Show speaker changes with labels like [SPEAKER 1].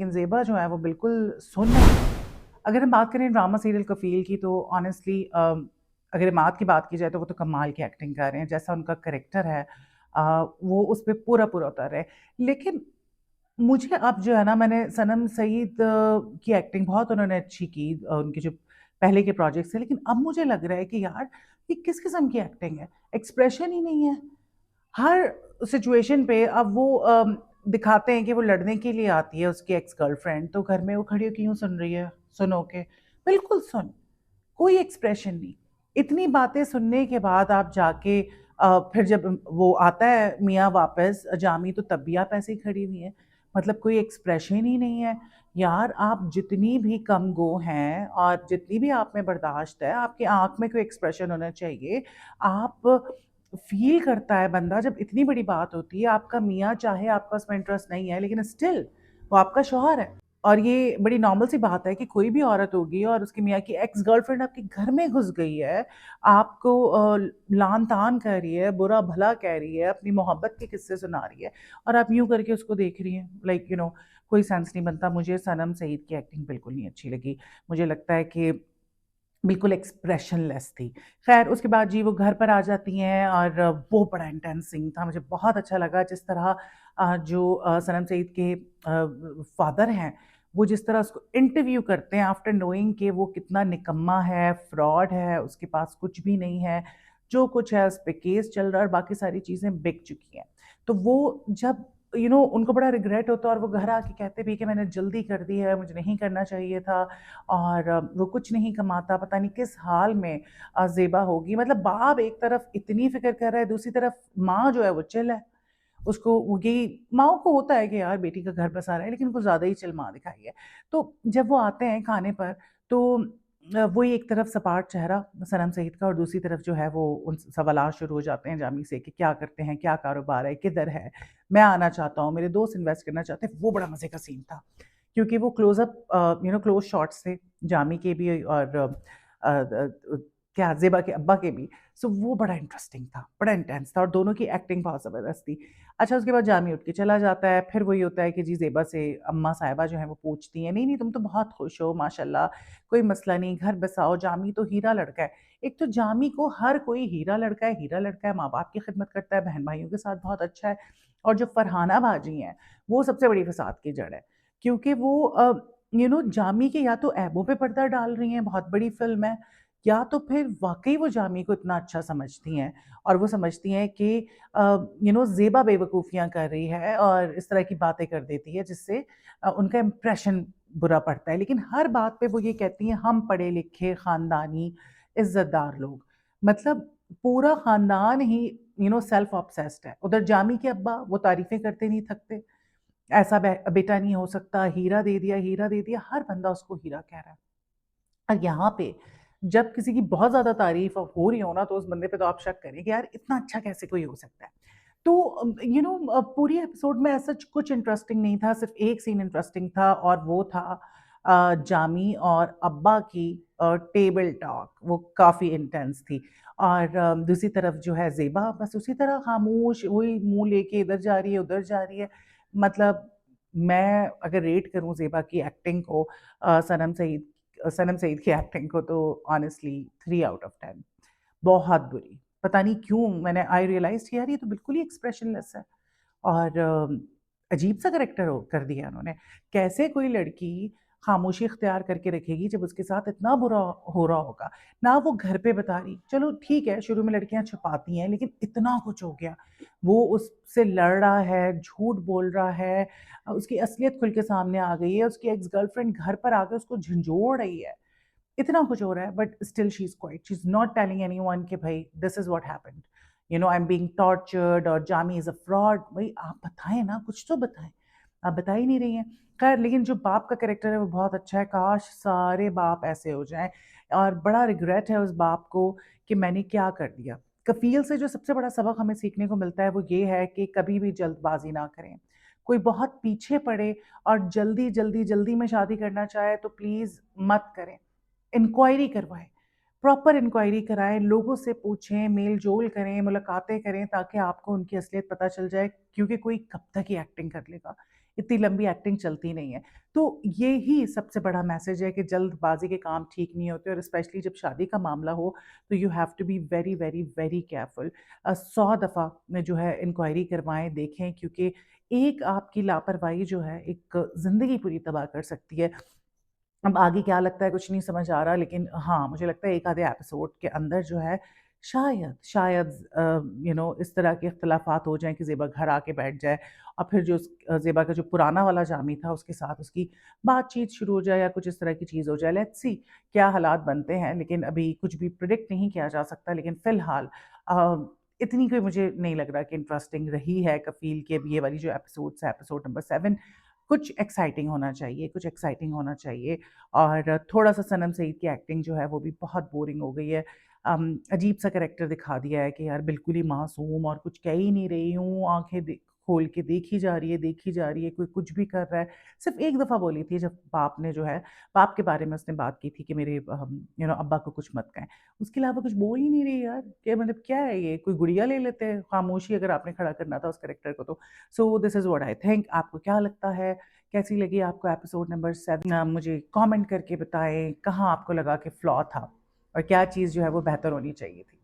[SPEAKER 1] लेकिन ज़ेबा जो है वो बिल्कुल सुन्न है। अगर हम बात करें ड्रामा सीरियल कफ़ील की तो ऑनेस्टली अगर इमाद की बात की जाए तो वो तो कमाल की एक्टिंग कर रहे हैं। जैसा उनका करैक्टर है वो उस पे पूरा-पूरा उतर रहे हैं। लेकिन मुझे अब जो है ना मैंने सनम सईद की एक्टिंग बहुत उन्होंने अच्छी की उनके जो पहले के प्रोजेक्ट्स थे, लेकिन अब मुझे लग रहा है कि यार ये किस किस्म की एक्टिंग है? एक्सप्रेशन ही नहीं है। हर सिचुएशन पे अब वो दिखाते हैं कि वो लड़ने के लिए आती है उसकी एक्स गर्लफ्रेंड, तो घर में वो खड़ी होके यूँ सुन रही है, सुनो के, बिल्कुल सुन, कोई एक्सप्रेशन नहीं। इतनी बातें सुनने के बाद आप जाके फिर जब वो आता है मियाँ वापस जामी तो तब भी आप ऐसे ही खड़ी हुई हैं। मतलब कोई एक्सप्रेशन ही नहीं है। यार आप जितनी भी कम गो हैं और जितनी भी आप में बर्दाश्त है, आपकी आँख में कोई एक्सप्रेशन होना चाहिए। आप फ़ील करता है बंदा जब इतनी बड़ी बात होती है, आपका मियाँ चाहे आपका उसमें इंटरेस्ट नहीं है, लेकिन स्टिल वो आपका शौहर है। और ये बड़ी नॉर्मल सी बात है कि कोई भी औरत होगी और उसके मियाँ की एक्स गर्लफ्रेंड आपके घर में घुस गई है, आपको लान-तान कर रही है, बुरा-भला कह रही है, अपनी मोहब्बत के किस्से सुना रही है और आप यूँ करके उसको देख रही हैं। लाइक कोई सेंस नहीं बनता। मुझे सनम सईद की एक्टिंग बिल्कुल नहीं अच्छी लगी। मुझे लगता है कि बिल्कुल एक्सप्रेशनलेस थी। ख़ैर उसके बाद जी वो घर पर आ जाती हैं और वो बड़ा इंटेंस सीन था। मुझे बहुत अच्छा लगा जिस तरह जो सनम सईद के फ़ादर हैं, वो जिस तरह उसको इंटरव्यू करते हैं आफ्टर नोइंग कि वो कितना निकम्मा है, फ्रॉड है, उसके पास कुछ भी नहीं है। जो कुछ है उस पे केस चल रहा है और बाकी सारी चीज़ें बिक चुकी हैं। तो वो जब उनको बड़ा रिग्रेट होता है और वो घर आके कहते भी कि मैंने जल्दी कर दी है, मुझे नहीं करना चाहिए था और वो कुछ नहीं कमाता, पता नहीं किस हाल में ज़ेबा होगी। मतलब बाप एक तरफ इतनी फ़िक्र कर रहा है, दूसरी तरफ माँ जो है वो चिल है। उसको वो यही माँओं को होता है कि यार बेटी का घर बसा रहा है, लेकिन उनको ज़्यादा ही चिल माँ दिखाई है। तो जब वो आते हैं खाने पर तो वही एक तरफ सपाट चेहरा सनम सईद का और दूसरी तरफ जो है वो उन सवालात शुरू हो जाते हैं जामी से कि क्या करते हैं, क्या कारोबार है, किधर है? मैं आना चाहता हूँ, मेरे दोस्त इन्वेस्ट करना चाहते हैं। वो बड़ा मज़े का सीन था। क्योंकि वो क्लोज़ शॉट्स थे, जामी के भी और क्या ज़ेबा के अब्बा के भी। सो वो बड़ा इंटरेस्टिंग था, बड़ा इंटेंस था और दोनों की एक्टिंग बहुत ज़बरदस्त थी। अच्छा उसके बाद जामी उठ के चला जाता है, फिर वही होता है कि जी ज़ेबा से अम्मा साहिबा जो हैं वो पूछती हैं, "नहीं, नहीं तुम तो बहुत खुश हो माशाल्लाह, कोई मसला नहीं, घर बसाओ, जामी तो हीरा लड़का है।" एक तो जामी को हर कोई हीरा लड़का है, माँ-बाप की खिदमत करता है, बहन-भाइयों के साथ बहुत अच्छा है और जो फरहाना बाजी हैं, वो सबसे बड़ी फ़साद की जड़ है। क्योंकि वो जामी के या तो ऐबों पे पर्दा डाल रही हैं, बहुत बड़ी फ़िल्म है, या तो फिर वाक़ई वो जामी को इतना अच्छा समझती हैं और वो समझती हैं कि ज़ेबा बेवकूफ़ियाँ कर रही है और इस तरह की बातें कर देती है जिससे उनका इम्प्रेशन बुरा पड़ता है। लेकिन हर बात पे वो ये कहती हैं हम पढ़े-लिखे, ख़ानदानी, इज़्ज़तदार लोग। मतलब पूरा ख़ानदान ही सेल्फ़ ऑब्सेस्ड है। उधर जामी के अब्बा वो तारीफ़ें करते नहीं थकते। ऐसा बेटा नहीं हो सकता, हीरा दे दिया, हर बंदा उसको हीरा कह रहा है। और यहाँ पे जब किसी की बहुत ज़्यादा तारीफ़ हो रही हो ना, तो उस बंदे पे तो आप शक करें कि यार इतना अच्छा कैसे कोई हो सकता है। तो पूरी एपिसोड में ऐसा कुछ इंटरेस्टिंग नहीं था, सिर्फ़ एक सीन इंटरेस्टिंग था और वो था जामी और अब्बा की टेबल टॉक, वो काफ़ी इंटेंस थी। और दूसरी तरफ जो है ज़ेबा बस उसी तरह खामोश, वही मुँह लेके इधर जा रही है, उधर जा रही है। मतलब मैं अगर रेट करूँ ज़ेबा की एक्टिंग को सनम सईद की एक्टिंग को तो ऑनेस्टली 3 आउट ऑफ 10 बहुत बुरी। पता नहीं क्यों मैंने आई रियलाइज़्ड कि यार ये तो बिल्कुल ही एक्सप्रेशनलेस है और अजीब-सा करैक्टर कर दिया उन्होंने। कैसे कोई लड़की खामोशी इख्तियार करके रखेगी जब उसके साथ इतना बुरा हो रहा होगा। ना वो घर पे बता रही, चलो ठीक है शुरू में लड़कियाँ छुपाती हैं लेकिन इतना कुछ हो गया। वो उससे लड़ रहा है, झूठ बोल रहा है, उसकी असलियत खुल के सामने आ गई है, उसकी एक्स गर्लफ्रेंड घर पर आके उसको झंझोड़ रही है। इतना कुछ हो रहा है but still she is quite, she is not telling anyone कि भई this is what happened, I am being tortured और जामी इज़ अ फ्रॉड। भई आप बताएँ ना, कुछ तो बताएँ। आप बता ही नहीं रही हैं। ख़ैर लेकिन जो बाप का कैरेक्टर है वो बहुत अच्छा है, काश सारे बाप ऐसे हो जाएँ और बड़ा रिग्रेट है उस बाप को कि मैंने क्या कर दिया। कफ़ील से जो सबसे बड़ा सबक हमें सीखने को मिलता है वो ये है कि कभी भी जल्दबाज़ी ना करें। कोई बहुत पीछे पड़े और जल्दी में शादी करना चाहे तो प्लीज़ मत करें। इंक्वायरी करवाएँ, प्रॉपर इंक्वायरी कराएँ, लोगों से पूछें, मेल-जोल करें, मुलाकातें करें ताकि आपको उनकी असलियत पता चल जाए क्योंकि कोई कब तक ही एक्टिंग कर लेगा। इतनी लंबी एक्टिंग चलती नहीं है। तो ये ही सबसे बड़ा मैसेज है कि जल्दबाज़ी के काम ठीक नहीं होते और स्पेशली जब शादी का मामला हो, तो you have to be very, very, very careful. 100 दफ़ा जो है इंक्वायरी करवाएँ, देखें, क्योंकि एक आपकी लापरवाही जो है एक ज़िंदगी पूरी तबाह कर सकती है। अब आगे क्या लगता है कुछ नहीं समझ आ रहा, लेकिन हाँ, मुझे लगता है एक आधे एपिसोड के अंदर जो है शायद इस तरह के इख्तिलाफ़ात हो जाएँ कि ज़ेबा घर आके बैठ जाए और फिर जो ज़ेबा का जो पुराना वाला जामी था उसके साथ उसकी बातचीत शुरू हो जाए या कुछ इस तरह की चीज़ हो जाए। लेट्स सी क्या हालात बनते हैं, लेकिन अभी कुछ भी प्रेडिक्ट नहीं किया जा सकता। लेकिन फ़िलहाल अ, इतनी कोई मुझे नहीं लग रहा कि इंटरेस्टिंग रही है कफ़ील की अब ये वाली जो एपिसोड्स है, एपिसोड नंबर 7। कुछ एक्साइटिंग होना चाहिए, कुछ एक्साइटिंग होना चाहिए। और थोड़ा-सा सनम सईद की एक्टिंग जो है वो भी बहुत बोरिंग हो गई है। अजीब-सा कैरेक्टर दिखा दिया है कि यार बिल्कुल ही मासूम और कुछ कह ही नहीं रही हूँ, आँखें खोल के देखी जा रही है, देखी जा रही है, कोई कुछ भी कर रहा है। सिर्फ़ एक दफ़ा बोली थी जब बाप ने जो है बाप के बारे में उसने बात की थी कि मेरे अब्बा को कुछ मत कहें। उसके अलावा कुछ बोल ही नहीं रही यार, कि मतलब क्या है ये? कोई गुड़िया ले लेते हैं, खामोशी अगर आपने खड़ा करना था उस कैरेक्टर को तो। So this is what I think. आपको क्या लगता है? कैसी लगी आपको एपिसोड नंबर 7? मुझे कमेंट करके बताएँ, कहाँ आपको लगा कि फ्लॉ था और क्या चीज़ जो है वो बेहतर होनी चाहिए थी?